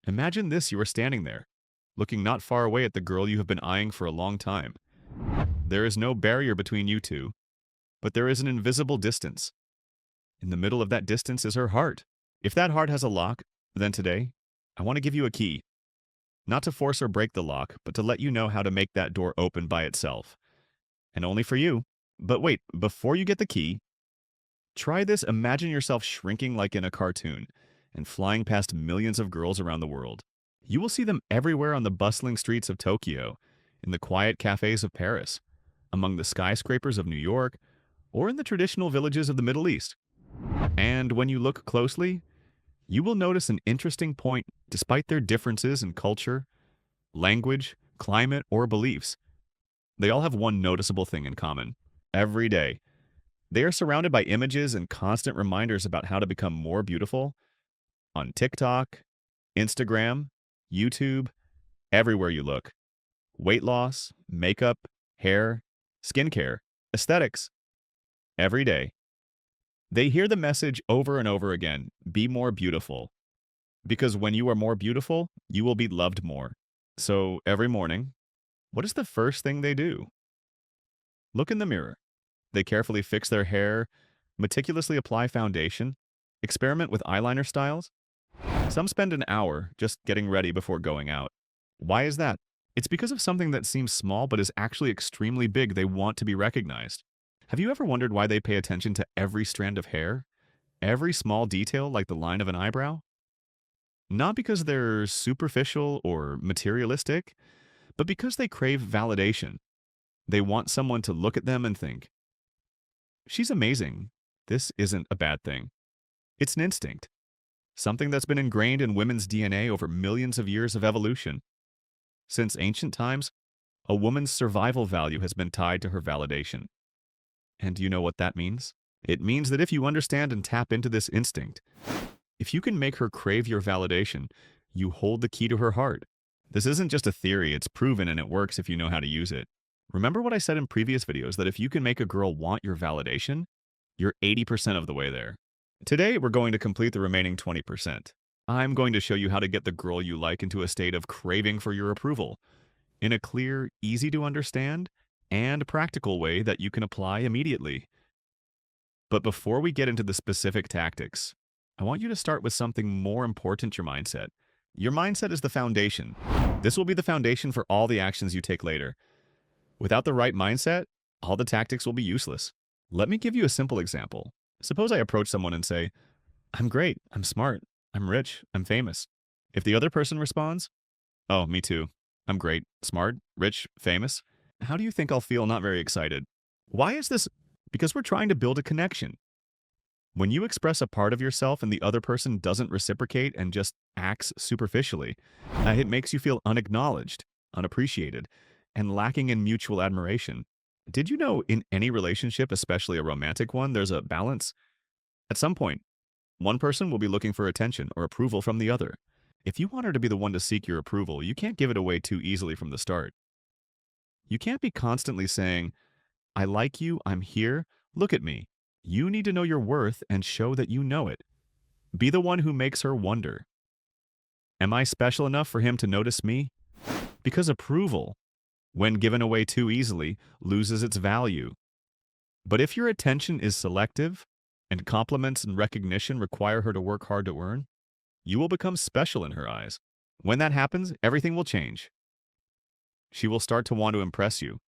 Imagine this: you are standing there, looking not far away at the girl you have been eyeing for a long time. There is no barrier between you two, but there is an invisible distance. In the middle of that distance is her heart. If that heart has a lock, then today, I want to give you a key. Not to force or break the lock, but to let you know how to make that door open by itself. And only for you. But wait, before you get the key, try this. Imagine yourself shrinking like in a cartoon and flying past millions of girls around the world. You will see them everywhere on the bustling streets of Tokyo, in the quiet cafes of Paris, among the skyscrapers of New York, or in the traditional villages of the Middle East. And when you look closely, you will notice an interesting point. Despite their differences in culture, language, climate, or beliefs, they all have one noticeable thing in common. Every day, they are surrounded by images and constant reminders about how to become more beautiful on TikTok, Instagram, YouTube, everywhere you look. Weight loss, makeup, hair, skincare, aesthetics. Every day, they hear the message over and over again: be more beautiful. Because when you are more beautiful, you will be loved more. So every morning, what is the first thing they do? Look in the mirror. They carefully fix their hair, meticulously apply foundation, experiment with eyeliner styles. Some spend an hour just getting ready before going out. Why is that? It's because of something that seems small but is actually extremely big. They want to be recognized. Have you ever wondered why they pay attention to every strand of hair? Every small detail, like the line of an eyebrow? Not because they're superficial or materialistic, but because they crave validation. They want someone to look at them and think, she's amazing. This isn't a bad thing. It's an instinct. Something that's been ingrained in women's DNA over millions of years of evolution. Since ancient times, a woman's survival value has been tied to her validation. And do you know what that means? It means that if you understand and tap into this instinct, if you can make her crave your validation, you hold the key to her heart. This isn't just a theory, it's proven, and it works if you know how to use it. Remember what I said in previous videos, that if you can make a girl want your validation, you're 80% of the way there. Today, we're going to complete the remaining 20%. I'm going to show you how to get the girl you like into a state of craving for your approval, in a clear, easy to understand, and practical way that you can apply immediately. But before we get into the specific tactics, I want you to start with something more important: your mindset. Your mindset is the foundation. This will be the foundation for all the actions you take later. Without the right mindset, all the tactics will be useless. Let me give you a simple example. Suppose I approach someone and say, I'm great, I'm smart, I'm rich, I'm famous. If the other person responds, oh, me too, I'm great, smart, rich, famous, how do you think I'll feel? Not very excited. Why is this? Because we're trying to build a connection. When you express a part of yourself and the other person doesn't reciprocate and just acts superficially, it makes you feel unacknowledged, unappreciated, and lacking in mutual admiration. Did you know in any relationship, especially a romantic one, there's a balance? At some point, one person will be looking for attention or approval from the other. If you want her to be the one to seek your approval, you can't give it away too easily from the start. You can't be constantly saying, I like you, I'm here, look at me. You need to know your worth and show that you know it. Be the one who makes her wonder, am I special enough for him to notice me? Because approval, when given away too easily, loses its value. But if your attention is selective, and compliments and recognition require her to work hard to earn, you will become special in her eyes. When that happens, everything will change. She will start to want to impress you.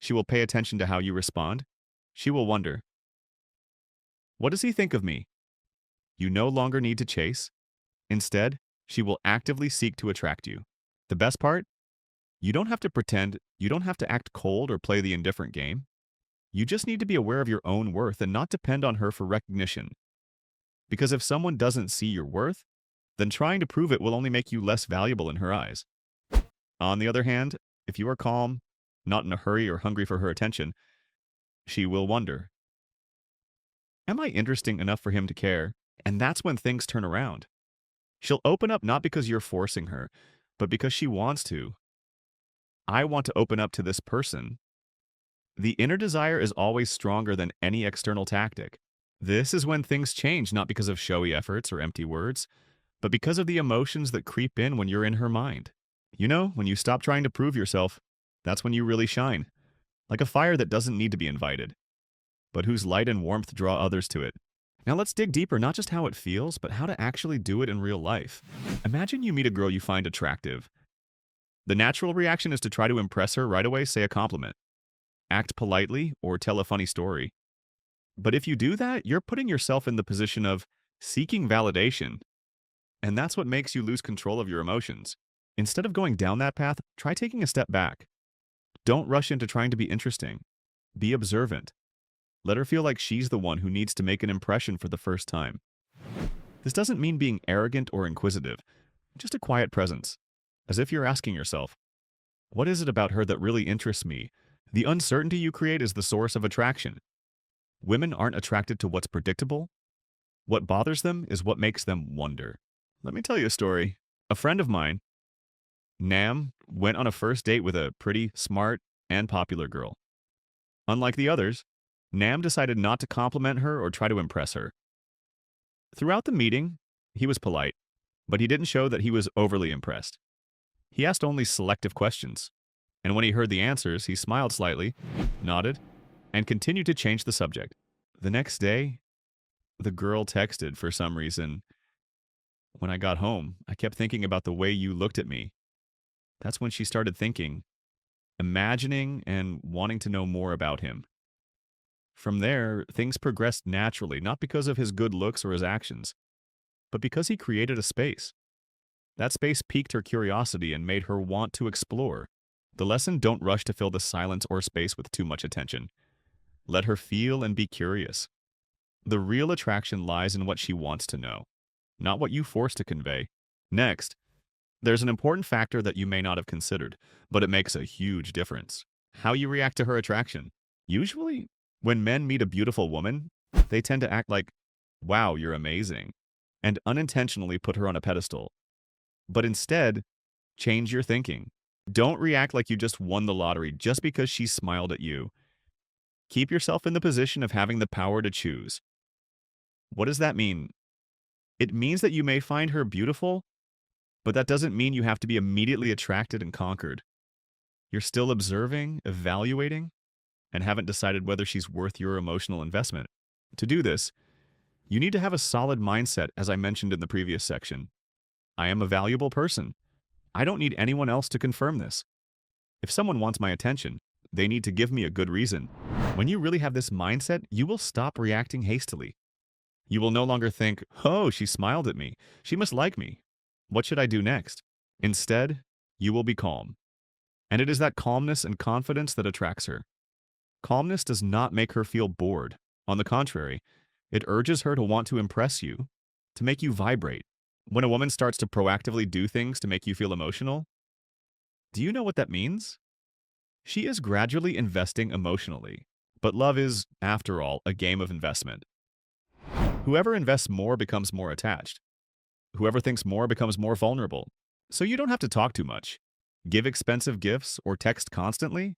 She will pay attention to how you respond. She will wonder, what does he think of me? You no longer need to chase. Instead, she will actively seek to attract you. The best part? You don't have to pretend, you don't have to act cold or play the indifferent game. You just need to be aware of your own worth and not depend on her for recognition. Because if someone doesn't see your worth, then trying to prove it will only make you less valuable in her eyes. On the other hand, if you are calm, not in a hurry or hungry for her attention, she will wonder, am I interesting enough for him to care? And that's when things turn around. She'll open up not because you're forcing her, but because she wants to. I want to open up to this person. The inner desire is always stronger than any external tactic. This is when things change, not because of showy efforts or empty words, but because of the emotions that creep in when you're in her mind. You know, when you stop trying to prove yourself, that's when you really shine. Like a fire that doesn't need to be invited, but whose light and warmth draw others to it. Now let's dig deeper, not just how it feels, but how to actually do it in real life. Imagine you meet a girl you find attractive. The natural reaction is to try to impress her right away, say a compliment, act politely, or tell a funny story. But if you do that, you're putting yourself in the position of seeking validation, and that's what makes you lose control of your emotions. Instead of going down that path, try taking a step back. Don't rush into trying to be interesting. Be observant. Let her feel like she's the one who needs to make an impression for the first time. This doesn't mean being arrogant or inquisitive, just a quiet presence, as if you're asking yourself, what is it about her that really interests me? The uncertainty you create is the source of attraction. Women aren't attracted to what's predictable. What bothers them is what makes them wonder. Let me tell you a story. A friend of mine, Nam, went on a first date with a pretty, smart, and popular girl. Unlike the others, Nam decided not to compliment her or try to impress her. Throughout the meeting, he was polite, but he didn't show that he was overly impressed. He asked only selective questions, and when he heard the answers, he smiled slightly, nodded, and continued to change the subject. The next day, the girl texted for some reason, "When I got home, I kept thinking about the way you looked at me." That's when she started thinking, imagining, and wanting to know more about him. From there, things progressed naturally, not because of his good looks or his actions, but because he created a space. That space piqued her curiosity and made her want to explore. The lesson: don't rush to fill the silence or space with too much attention. Let her feel and be curious. The real attraction lies in what she wants to know, not what you force to convey. Next, there's an important factor that you may not have considered, but it makes a huge difference: how you react to her attraction. Usually, when men meet a beautiful woman, they tend to act like, "Wow, you're amazing," and unintentionally put her on a pedestal. But instead, change your thinking. Don't react like you just won the lottery just because she smiled at you. Keep yourself in the position of having the power to choose. What does that mean? It means that you may find her beautiful, but that doesn't mean you have to be immediately attracted and conquered. You're still observing, evaluating, and haven't decided whether she's worth your emotional investment. To do this, you need to have a solid mindset, as I mentioned in the previous section. I am a valuable person. I don't need anyone else to confirm this. If someone wants my attention, they need to give me a good reason. When you really have this mindset, you will stop reacting hastily. You will no longer think, "Oh, she smiled at me. She must like me. What should I do next?" Instead, you will be calm. And it is that calmness and confidence that attracts her. Calmness does not make her feel bored. On the contrary, it urges her to want to impress you, to make you vibrate. When a woman starts to proactively do things to make you feel emotional, do you know what that means? She is gradually investing emotionally. But love is, after all, a game of investment. Whoever invests more becomes more attached. Whoever thinks more becomes more vulnerable. So you don't have to talk too much, give expensive gifts, or text constantly.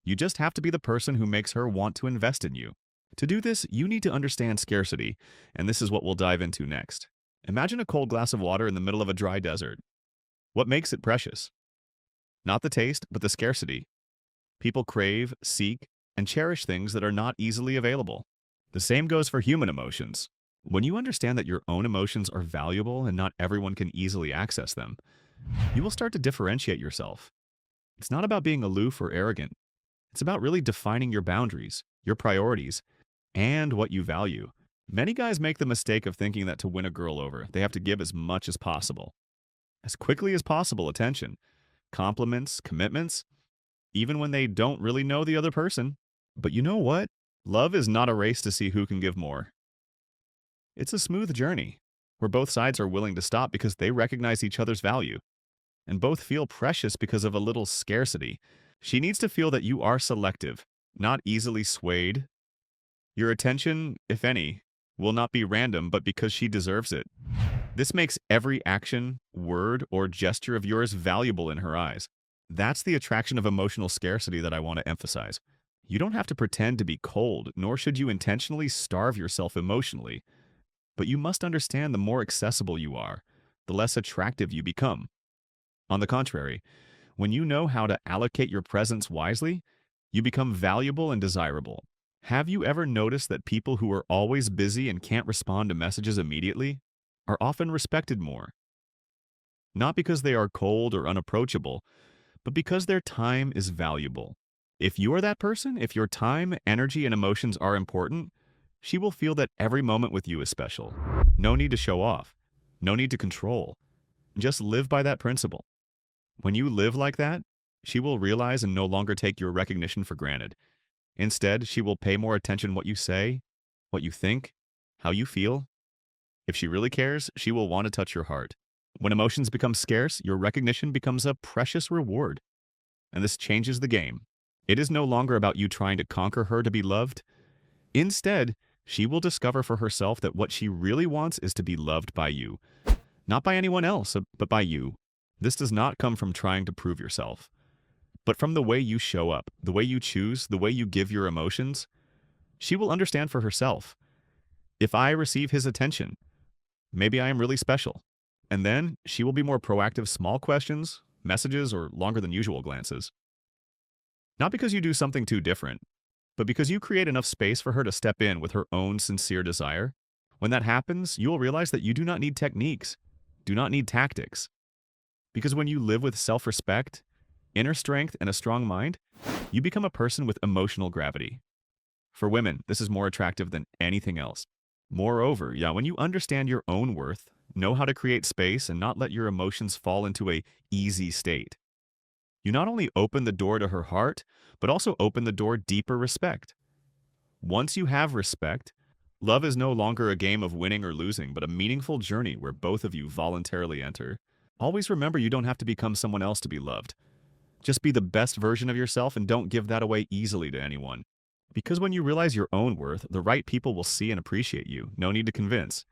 You just have to be the person who makes her want to invest in you. To do this, you need to understand scarcity, and this is what we'll dive into next. Imagine a cold glass of water in the middle of a dry desert. What makes it precious? Not the taste, but the scarcity. People crave, seek, and cherish things that are not easily available. The same goes for human emotions. When you understand that your own emotions are valuable and not everyone can easily access them, you will start to differentiate yourself. It's not about being aloof or arrogant. It's about really defining your boundaries, your priorities, and what you value. Many guys make the mistake of thinking that to win a girl over, they have to give as much as possible. As quickly as possible attention, compliments, commitments, even when they don't really know the other person. But you know what? Love is not a race to see who can give more. It's a smooth journey, where both sides are willing to stop because they recognize each other's value, and both feel precious because of a little scarcity. She needs to feel that you are selective, not easily swayed. Your attention, if any, will not be random, but because she deserves it. This makes every action, word, or gesture of yours valuable in her eyes. That's the attraction of emotional scarcity that I want to emphasize. You don't have to pretend to be cold, nor should you intentionally starve yourself emotionally. But you must understand the more accessible you are, the less attractive you become. On the contrary, when you know how to allocate your presence wisely, you become valuable and desirable. Have you ever noticed that people who are always busy and can't respond to messages immediately are often respected more? Not because they are cold or unapproachable, but because their time is valuable. If you are that person, if your time, energy, and emotions are important, she will feel that every moment with you is special. No need to show off. No need to control. Just live by that principle. When you live like that, she will realize and no longer take your recognition for granted. Instead, she will pay more attention to what you say, what you think, how you feel. If she really cares, she will want to touch your heart. When emotions become scarce, your recognition becomes a precious reward. And this changes the game. It is no longer about you trying to conquer her to be loved. Instead, she will discover for herself that what she really wants is to be loved by you. Not by anyone else, but by you. This does not come from trying to prove yourself, but from the way you show up, the way you choose, the way you give your emotions. She will understand for herself. If I receive his attention, maybe I am really special. And then she will be more proactive, small questions, messages, or longer than usual glances. Not because you do something too different, but because you create enough space for her to step in with her own sincere desire. When that happens, you will realize that you do not need techniques, do not need tactics. Because when you live with self-respect, inner strength, and a strong mind, you become a person with emotional gravity. For women, this is more attractive than anything else. Moreover, when you understand your own worth, know how to create space and not let your emotions fall into a easy state, you not only open the door to her heart, but also open the door deeper respect. Once you have respect, love is no longer a game of winning or losing, but a meaningful journey where both of you voluntarily enter. Always remember you don't have to become someone else to be loved. Just be the best version of yourself and don't give that away easily to anyone. Because when you realize your own worth, the right people will see and appreciate you. No need to convince.